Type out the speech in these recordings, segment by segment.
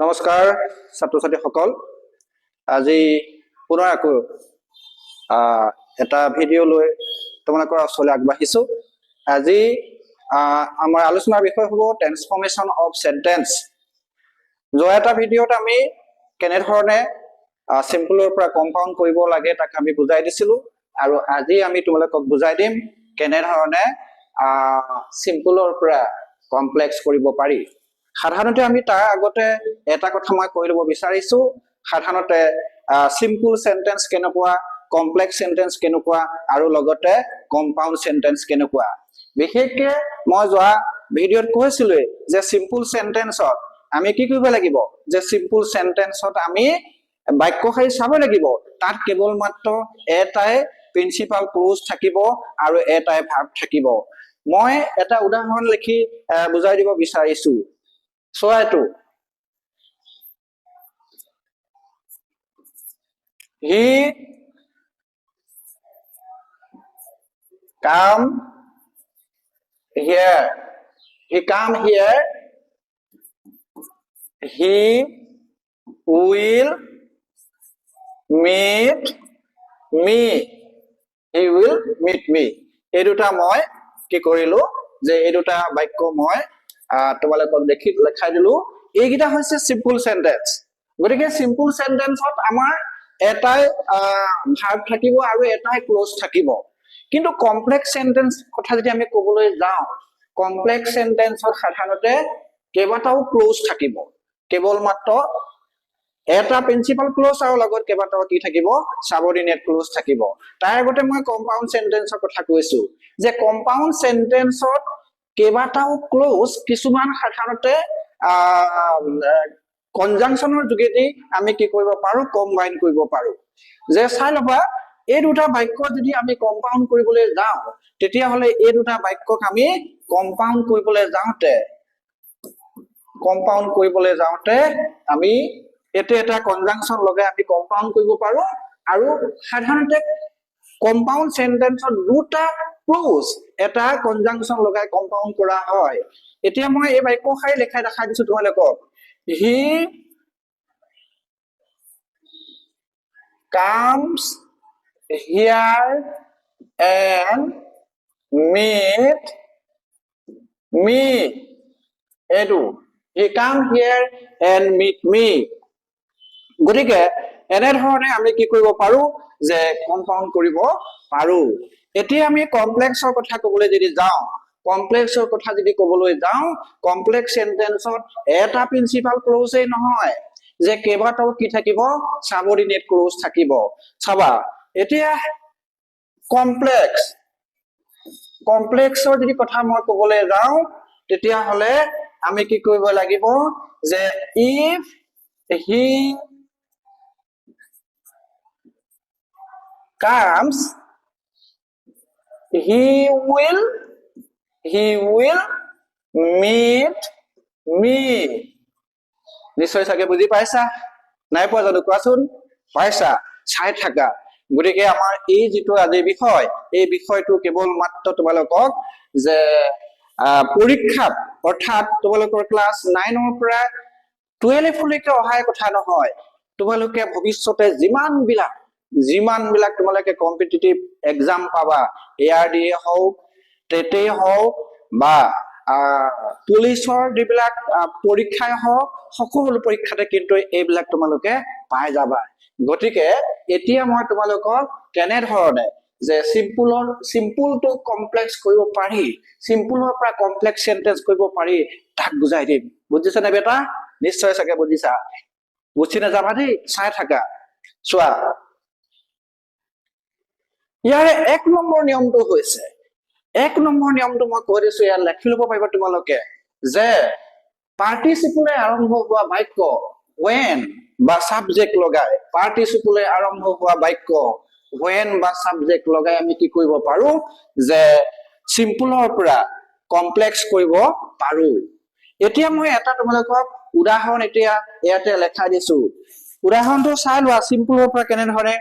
নমস্কাৰ ছাত্ৰ ছাত্ৰীসকল আজি পুনৰ আকৌ এটা ভিডিঅ' লৈ তোমালোকৰ ওচৰলৈ আগবাঢ়িছো আজি আমাৰ আলোচনাৰ বিষয় হ'ব ট্ৰান্সফৰমেশ্যন অফ সেন্টেন্স যোৱা এটা ভিডিঅ'ত আমি কেনে ধৰণে সিম্পলৰ পৰা কম্পাউণ্ড কৰিব লাগে তাক আমি বুজাই দিছিলো আৰু আজি আমি তোমালোকক বুজাই দিম কেনে ধৰণে সিম্পলৰ পৰা কমপ্লেক্স কৰিব পাৰি সাধাৰণতে আমি তাৰ আগতে এটা কথা মই কৈ ল'ব বিচাৰিছো সাধাৰণতে সিম্পল সেন্টেন্স কেনেকুৱা কমপ্লেক্স সেন্টেন্স কেনেকুৱা আৰু লগতে কম্পাউণ্ড সেন্টেন্স কেনেকুৱা বিশেষকৈ মই যোৱা ভিডিঅ'ত কৈছিলো যে সিম্পল সেন্টেন্সত আমি কি কৰিব লাগিব যে সিম্পল সেন্টেন্সত আমি বাক্যশাৰী চাব লাগিব তাত কেৱল মাত্ৰ এটাই প্ৰিন্সিপাল ক্লজ থাকিব আৰু এটাই ভাৰ্ব থাকিব মই এটা উদাহৰণ লিখি বুজাই দিব বিচাৰিছো So he come here. He come here. He will meet me. He will meet me. এই দুটা মই কি কৰিলো যে এই দুটা বাক্য মই তোমালোকক লেখাই দিলো এইগিটা হৈছে সিম্পল সেন্টেন্স গতিকে সিম্পল সেন্টেন্সত আমাৰ এটাই ভাৰ্ব থাকিব আৰু এটাই ক্লজ থাকিব কিন্তু কমপ্লেক্স সেন্টেন্স কথা যদি আমি ক'বলৈ যাওঁ কমপ্লেক্স সেন্টেন্সত সাধাৰণতে কেইবাটাও ক্লজ থাকিব কেৱল মাত্ৰ এটা প্ৰিন্সিপাল ক্লজ আৰু লগত কেইবাটাও কি থাকিব সাবঅৰ্ডিনেট ক্লজ থাকিব তাৰ আগতে মই কম্পাউণ্ড সেন্টেন্সৰ কথা কৈছো যে কম্পাউণ্ড সেন্টেন্সত কেইবাটাও ক্লজ কিছুমান সাধাৰণতে কনজাংশনৰ যোগেদি আমি কি কৰিব পাৰো কম্বাইন কৰিব পাৰো যে চাই লবা এই দুটা বাক্য যদি আমি কম্পাউণ্ড কৰিবলৈ যাওঁ তেতিয়া হলে এই দুটা বাক্যক আমি কম্পাউণ্ড কৰিবলৈ যাওঁতে আমি এটা কনজাংশন লগাই আমি কম্পাউণ্ড কৰিব পাৰো আৰু সাধাৰণতে কম্পাউণ্ড সেন্টেন্সত দুটা ক্লজ এটা কনজাংশন লগাই কম্পাউণ্ড কৰা হয় এতিয়া মই এই বাক্যশাৰী লেখাই দেখাই দিছো তোমালোকক he comes here and meet me edu he come here and meet me গতিকে এনে ধৰণে আমি কি কৰিব পাৰো যে কম্পাউণ্ড কৰিব পাৰো এতিয়া আমি কমপ্লেক্সৰ কথা ক'বলৈ যদি যাওঁ কমপ্লেক্সৰ কথা যদি ক'বলৈ যাওঁ কমপ্লেক্স সেন্টেন্সত এটা প্ৰিন্সিপাল ক্লজেই নহয় যে কেইবাটাও কি থাকিব সাবঅৰ্ডিনেট ক্লজ থাকিব চাবা এতিয়া কমপ্লেক্সৰ যদি কথা মই ক'বলৈ যাওঁ তেতিয়া হলে আমি কি কৰিব লাগিব যে if he comes he will meet me নিশ্চয় চাগে বুজি পাইছা নাই পোৱা জানো কোৱাচোন পাইছা চাই থাকা গতিকে আমাৰ এই যিটো আজি বিষয় এই বিষয়টো কেৱল মাত্ৰ তোমালোকক যে পৰীক্ষাত অৰ্থাৎ তোমালোকৰ ক্লাছ 9 ৰ পৰা 12 লৈকে অহাই কথা নহয় তোমালোকে ভৱিষ্যতে যিমান বিলাক তোমালোকে কম্পিটিটিভ এক্সাম পাবা এআৰডি হওক টেটে হওক বা পুলিচৰ যিবিলাক পৰীক্ষাই হওক সকলো পৰীক্ষাতে কিন্তু এইবিলাক তোমালোকে পাই যাবা গতিকে এতিয়া মই তোমালোকক কেনে ধৰণে যে সিম্পলটো কমপ্লেক্স কৰিব পাৰি সিম্পলৰ পৰা কমপ্লেক্স সেন্টেন্স কৰিব পাৰি তাক বুজাই দিম বুজিছা নে বেটা নিশ্চয় চাগে বুজিছা বুজি নাযাবা দেই চাই থাকা চোৱা ইয়াৰে এক নম্বৰ নিয়মটো হৈছে এক নম্বৰ নিয়মটো মই কৈ দিছো ইয়াত লিখি ল'ব পাৰিবা তোমালোকে যে পাৰ্টিচিপলে আৰম্ভ হোৱা বাক্য when বা সাবজেক্ট লগাই পাৰ্টিচিপলে আৰম্ভ হোৱা বাক্য when বা সাবজেক্ট লগাই আমি কি কৰিব পাৰো যে সিম্পলৰ পৰা কমপ্লেক্স কৰিব পাৰো এতিয়া মই এটা তোমালোকক উদাহৰণ এতিয়া ইয়াতে লেখাই দিছো উদাহৰণটো চাই লোৱা সিম্পলৰ পৰা কেনে ধৰণে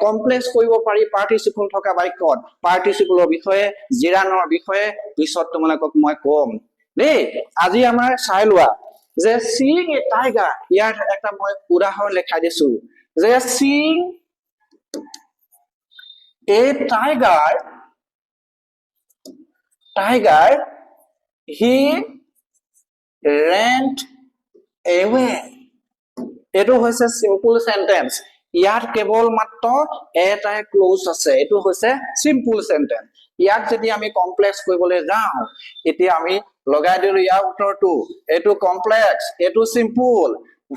কমপ্লেক্স কৰিব পাৰি পাৰ্টিচিপল থকা বাক্যত পাৰ্টিচিপলৰ বিষয়ে জিৰানৰ বিষয়ে পিছত তোমালোকক মই কম দেই আজি আমাৰ চাই লোৱা যে seeing a tiger, ইয়াৰ এটা মই উদাহৰণ লেখাই দিছো যে seeing a tiger he ran away. এইটো হৈছে simple sentence. ইয়াত কেৱল মাত্ৰ এটাই ক্লোজ আছে, এইটো হৈছে simple sentence. ইয়াক যদি আমি কমপ্লেক্স কৰিবলৈ যাওঁ এতিয়া আমি লগাই দিলো ইয়াৰ উত্তৰটো, এইটো কমপ্লেক্স, এইটো simple.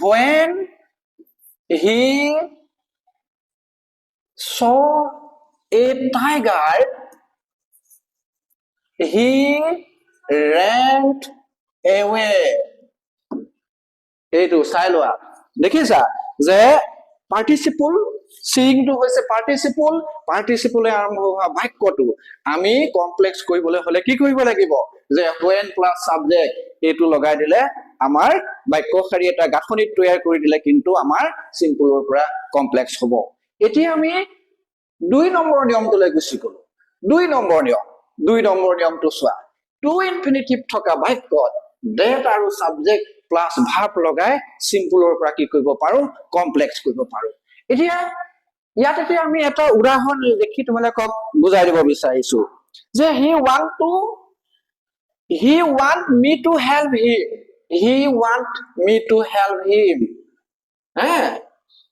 When he saw a tiger he ran away. এইটো চাই লোৱা, দেখিছা যে পাৰ্টিচিপল seeing টো হৈছে পাৰ্টিচিপলে আৰম্ভ হোৱা বাক্যটো আমি কমপ্লেক্স কৰিবলৈ হলে কি কৰিব লাগিব যে when plus subject এইটো লগাই দিলে আমাৰ বাক্য শাৰী এটা গাঁথনি তৈয়াৰ কৰি দিলে কিন্তু আমাৰ সিম্পলৰ পৰা কমপ্লেক্স হ'ব। এতিয়া আমি 2 নম্বৰ নিয়মটোলৈ গুচি গলো। 2 নম্বৰ নিয়মটো চোৱা, টু ইনফিনিটিভ থকা বাক্যত that আৰু subject প্লাস ভাৰ্ব লগাই সিম্পলৰ পৰা কি কৰিব পাৰো কমপ্লেক্স কৰিব পাৰো। এতিয়া ইয়াতে আমি এটা উদাহৰণ দেখি তোমালোকক বুজাই দিব বিচাৰিছো যে he want me to help him. He want me to help him.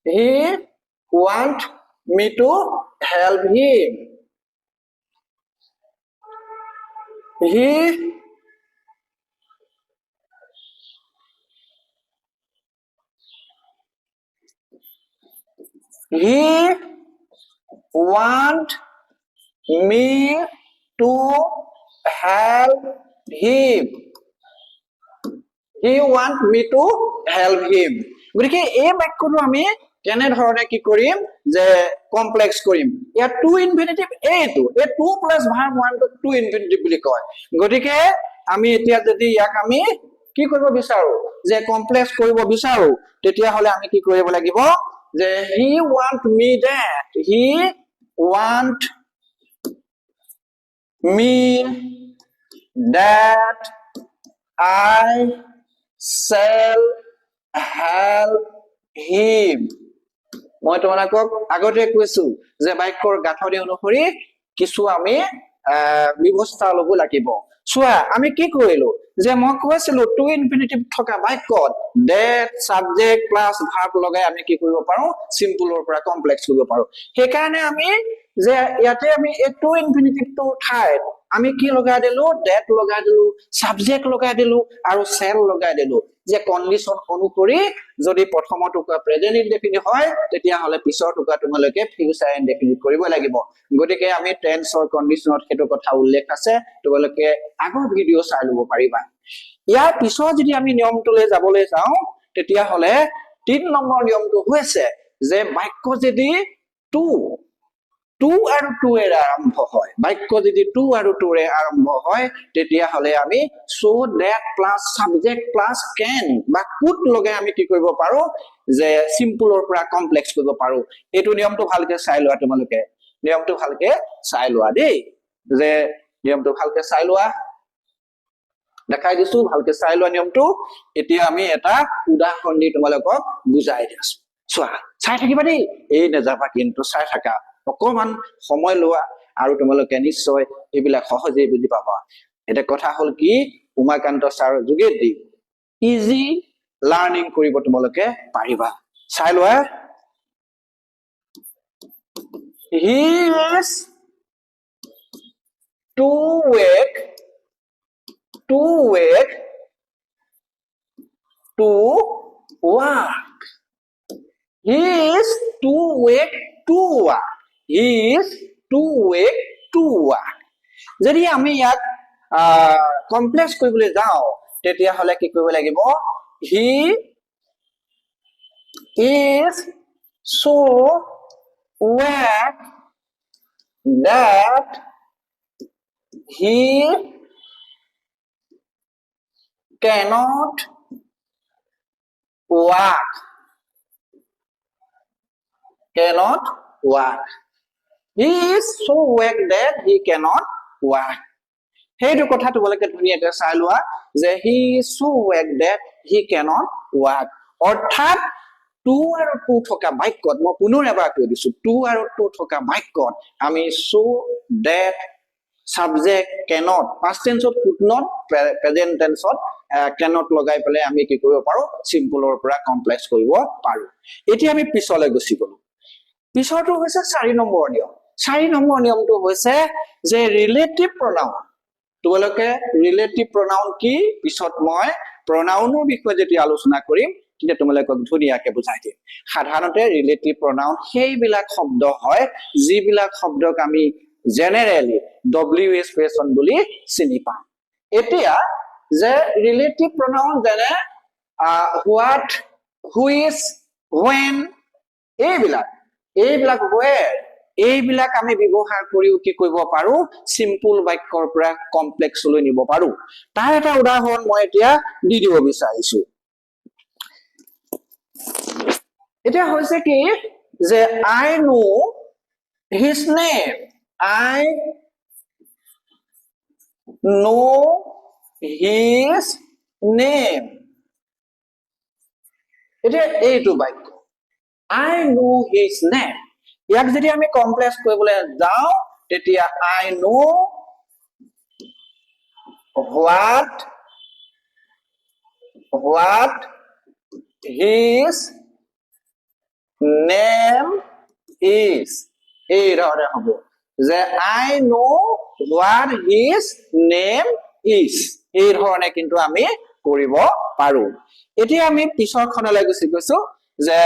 He want me to help him. He want me to help him. He want me to help him. গতিকে এই বাক্যটো আমি কেনে ধৰণে কি কৰিম যে কমপ্লেক্স কৰিম। ইয়াত টু ইনফিনিটিভ এইটো এই to plus verb one to infinitive বুলি কয়। গতিকে আমি এতিয়া যদি ইয়াক আমি কি কৰিব বিচাৰো যে কমপ্লেক্স কৰিব বিচাৰো তেতিয়া হলে আমি কি কৰিব লাগিব যে he want me that. He want me that I shall help him. মই তোমালোকক আগতে কৈছো যে বাক্যৰ গাঁথনি অনুসৰি কিছু আমি ব্যৱস্থা ল'ব লাগিব। চোৱা আমি কি কৰিলো যে মই কৈছিলো টু ইনফিনিটিভ থকা বাক্যত that subject plus verb লগাই আমি কি কৰিব পাৰো সিম্পলৰ পৰা কমপ্লেক্স কৰিব পাৰো। সেইকাৰণে আমি যে ইয়াতে আমি এই টু ইনফিনিটিভ টোৰ ঠাইত আমি কি লগাই দিলো that লগাই দিলো, সাবজেক্ট লগাই দিলো আৰু shall লগাই দিলো যে কন্ডিশন অনুসৰি যদি প্ৰথমৰ টুকুৰা প্ৰেজেন্ট ইনডেফিনিট হয় তেতিয়া হলে পিছৰ টুকুৰা তোমালোকে ফিউচাৰ ইনডেফিনিট কৰিব লাগিব। গতিকে আমি টেন্সৰ কন্ডিশনত সেইটো কথা উল্লেখ আছে, তোমালোকে আগৰ ভিডিও চাই লব পাৰিবা। ইয়াৰ পিছত যদি আমি নিয়মটোলৈ যাবলৈ যাওঁ তেতিয়া হলে 3 নম্বৰ নিয়মটো হৈছে যে বাক্য যদি টু আৰু টু এৰে আৰম্ভ হয়, বাক্য যদি টু আৰু টু এৰে আৰম্ভ হয় তেতিয়া হলে আমি so that plus subject plus can বা could লগাই আমি কি কৰিব পাৰো যে সিম্পলৰ পৰা কমপ্লেক্স কৰিব পাৰো। এইটো নিয়মটো ভালকে চাই লোৱা, তোমালোকে নিয়মটো ভালকে চাই লোৱা দেই, যে নিয়মটো ভালকে চাই লোৱা, দেখাই দিছো ভালকে চাই লোৱা নিয়মটো। এতিয়া আমি এটা উদাহৰণ দি তোমালোকক বুজাই দিছো, চোৱা চাই থাকিবা দেই, এই নেযাবা কিন্তু চাই থাকা, অকমান সময় লোৱা আৰু তোমালোকে নিশ্চয় এইবিলাক সহজেই বুজি পাবা। এটা কথা হল কি উমাকান্ত ছাৰৰ যোগেদি ইজি লাৰ্নিং কৰিব তোমালোকে পাৰিবা। চাই লোৱা, he is to wake to work. He is to wake to work. He is to wake to work. যদি আমি ইয়াক কমপ্লেক্স কৰিবলৈ যাওঁ তেতিয়া হলে কি কৰিব লাগিব he is so wake that he cannot walk. He is so weak that he cannot walk. সেইটো কথা তোমালোকে ধুনীয়াকৈ চাই লোৱা যে he is so weak that he cannot walk অৰ্থাৎ টু আৰু টু থকা বাক্যত মই পুনৰ এবাৰ কৈ দিছো টু আৰু টু থকা বাক্যত আমি so that subject cannot past tense of could not present tense of cannot লগাই পেলাই আমি কি কৰিব পাৰো সিম্পলৰ পৰা কমপ্লেক্স কৰিব পাৰো এতিয়া আমি পিছলৈ গুছি গলো পিছৰটো হৈছে 4 নম্বৰ নিয়ম 4 নম্বৰ নিয়মটো হৈছে যে ৰিলেটিভ প্ৰনাউন তোমালোকে ৰিলেটিভ প্ৰনাউন কি পিছত মই প্ৰনাউনৰ বিষয়ে যেতিয়া আলোচনা কৰিম তেতিয়া তোমালোকক ধুনিয়াকে বুজাই দিম সাধাৰণতে ৰিলেটিভ প্ৰনাউন সেইবিলাক শব্দ হয় যিবিলাক শব্দক আমি জেনাৰেলি WH person বুলি চিনি পাওঁ এতিয়া যে ৰিলেটিভ প্ৰনাউন যেনে what which when এইবিলাক where এইবিলাক আমি ব্যৱহাৰ কৰিও কি কৰিব পাৰো সিম্পল বাক্যৰ পৰা কমপ্লেক্স লৈ নিব পাৰো তাৰ এটা উদাহৰণ মই এতিয়া দি দিব বিচাৰিছো এতিয়া হৈছে কি যে I know his name I know his name এতিয়া এইটো বাক্য I know his name ইয়াক যদি আমি কমপ্লেক্স কৰিবলৈ যাও তেতিয়া I know what his name is এই ধৰণে হ'ব যে I know what his name is এই ধৰণে কিন্তু আমি কৰিব পাৰো এতিয়া আমি পিছৰখনলৈ গুছি গৈছো যে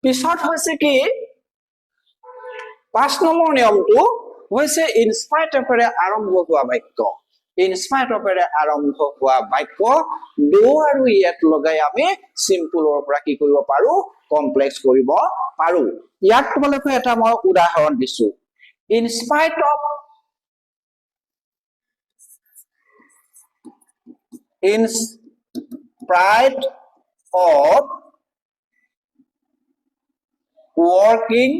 পিছত হৈছে কি 5 নম্বৰ নিয়মটো হৈছে ইন স্পাইট অফ এৰে আৰম্ভ হোৱা বাক্য ইন স্পাইট অফ এৰে আৰম্ভ হোৱা বাক্য do আৰু yet লগাই আমি সিম্পলৰ পৰা কি কৰিব পাৰো কমপ্লেক্স কৰিব পাৰো ইয়াক তোমালোকে এটা মই উদাহৰণ দিছো in spite of working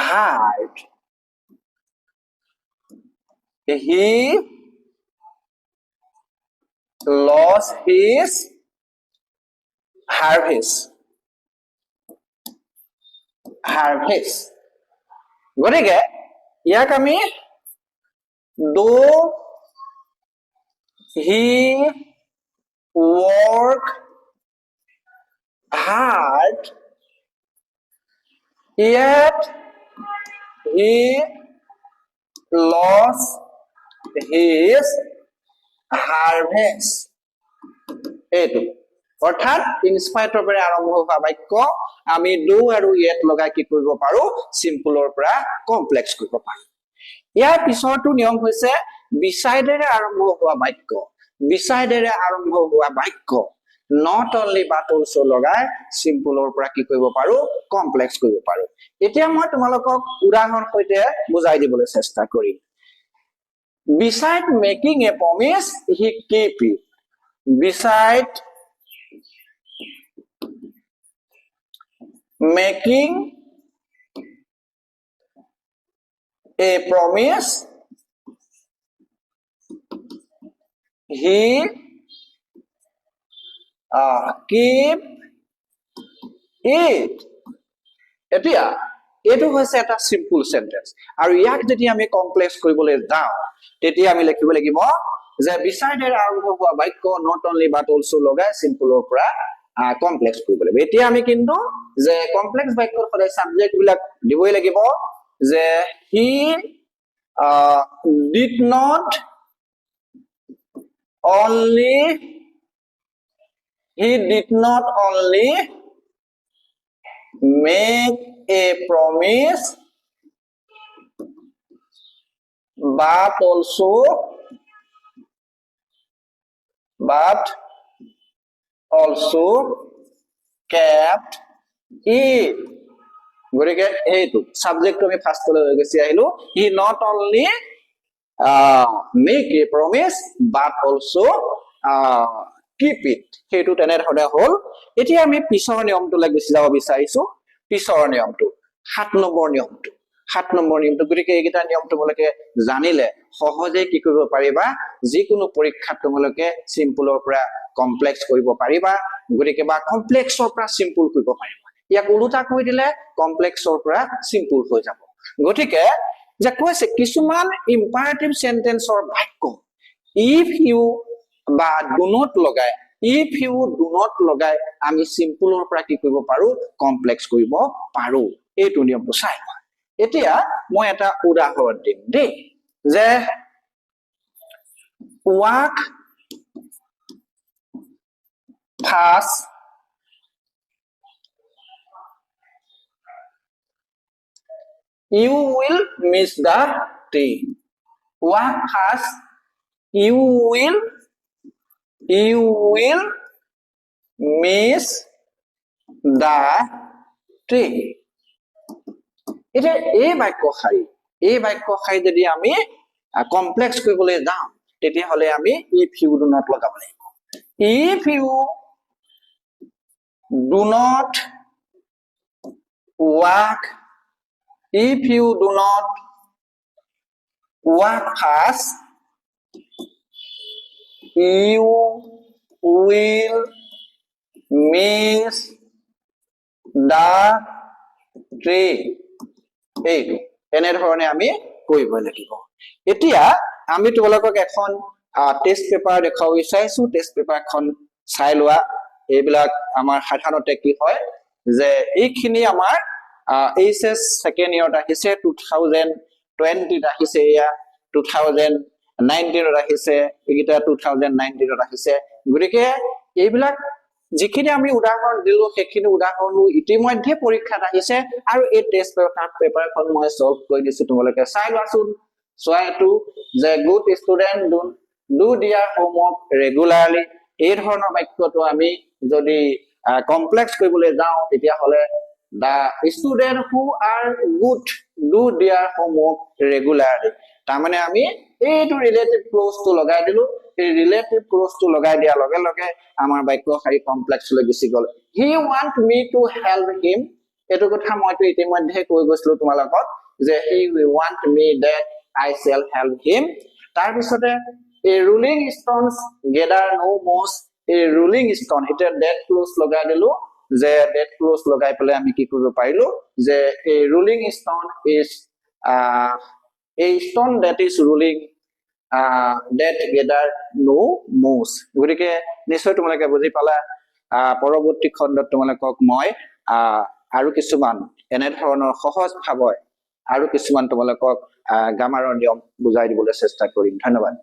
hard he lost his harvest গতিকে ইয়াক আমি do he work hard yet he lost his harvest এইটো অৰ্থাৎ ইন স্পাইট অফ এৰে আৰম্ভ হোৱা বাক্য আমি do আৰু yet লগাই কি কৰিব পাৰো সিম্পলৰ পৰা কমপ্লেক্স কৰিব পাৰো ইয়াৰ পিছৰটো নিয়ম হৈছে beside এৰে আৰম্ভ হোৱা বাক্য not only but also লগাই সিম্পলৰ পৰা কি কৰিব পাৰো কমপ্লেক্স কৰিব পাৰো এতিয়া মই তোমালোকক উদাহৰণ সৈতে বুজাই দিবলৈ চেষ্টা কৰিম beside making a promise he keep it beside making a promise he keep it এতিয়া এটো হৈছে এটা সিম্পল সেন্টেন্স আৰু ইয়াক যদি আমি কমপ্লেক্স কৰিবলৈ যাও তেতিয়া আমি লিখিব লাগিব যে beside এৰ আৰম্ভ হোৱা বাক্য not only but also লগাই সিম্পলৰ পৰা কমপ্লেক্স কৰিব লাগিব এতিয়া আমি কিন্তু যে কমপ্লেক্স বাক্যৰ সদায় সাবজেক্ট বিলাক দিবই লাগিব যে he did not only make a promise but also kept it গৰিকে এইটো সাবজেক্ট আমি ফাৰ্স্টলৈ লৈ গৈছি আহিলো he not only make a promise but also keep it সেইটো তেনে ধৰণে হ'ল এতিয়া আমি পিছৰ নিয়মটো লৈ গুছি যাব বিচাৰিছো পিছৰ নিয়মটো 7 নম্বৰ নিয়মটো 7 নম্বৰ নিয়মটো গতিকে এইকেইটা নিয়ম তোমালোকে জানিলে সহজে কি কৰিব পাৰিবা যিকোনো পৰীক্ষাত তোমালোকে সিম্পলৰ পৰা কমপ্লেক্স কৰিব পাৰিবা গতিকে বা কমপ্লেক্সৰ পৰা সিম্পল কৰিব পাৰিবা ইয়াক উলটা কৈ দিলে কমপ্লেক্সৰ পৰা সিম্পল হৈ যাব গতিকে যে কৈছে কিছুমান ইম্পাৰেটিভ সেন্টেন্সৰ বাক্য if you বা do not লগাই if you do not লগাই আমি সিম্পলৰ পৰা কি কৰিব পাৰো কমপ্লেক্স কৰিব পাৰো এইটো নিয়মটো চাই এতিয়া মই এটা উদাহৰণ দিম দেই যে walk fast you will miss the train walk fast you will miss the train এটা এই বাক্যশাৰী যদি আমি কমপ্লেক্স কৰিবলৈ যাওঁ তেতিয়া হলে আমি if you do not লগাব লাগিব if you do not walk if you do not walk fast you will miss the train এইটো এনেধৰণে আমি কৰিব লাগিব এতিয়া আমি তোমালোকক এখন টেস্ট পেপাৰ দেখাব বিচাৰিছো টেস্ট পেপাৰখন চাই লোৱা এইবিলাক আমাৰ সাধাৰণতে কি হয় যে এইখিনি আমাৰ এইচএস সেকেন্ড ইয়াৰত আহিছে 2020 ত আহিছে এয়া 2019 ত আহিছে এইটা 2019 ত আহিছে গতিকে এইবিলাক যিখিনি আমি উদাহৰণ দিলো সেইখিনি উদাহৰণো ইতিমধ্যে পৰীক্ষাত আহিছে আৰু এই টেস্ট পেপাৰখন মই সলভ কৰি দিছো তোমালোকে চাই লোৱাচোন সোৱাটো যে good student do their homework regularly এই ধৰণৰ বাক্যটো আমি যদি কমপ্লেক্স কৰিবলৈ যাওঁ তেতিয়া হলে the student who are good do their homework regularly তাৰমানে আমি এইটো ৰিলেটিভ ক্লজ টো লগাই দিলো এই ৰিলেটিভ ক্লজ টো লগাই দিয়া লগে লগে আমাৰ বাক্যশাৰী কমপ্লেক্স লৈ গুচি গল he want me to help him এটো কথা মইতো ইতিমধ্যে কৈ গৈছিলো তোমালোকক যে he want me that I shall help him তাৰ পিছতে a rolling stones gather no moss a rolling stone এটা that ক্লজ লগাই দিলো যে that ক্লজ লগাই পেলাই আমি কি কৰিব পাৰিলো যে a rolling stone is a stone that is rolling that gather no moss গতিকে নিশ্চয় তোমালোকে বুজি পালা পৰৱৰ্তী খণ্ডত তোমালোকক মই আৰু কিছুমান এনে ধৰণৰ সহজ ভাৱে আৰু কিছুমান তোমালোকক গ্ৰামাৰৰ নিয়ম বুজাই দিবলৈ চেষ্টা কৰিম ধন্যবাদ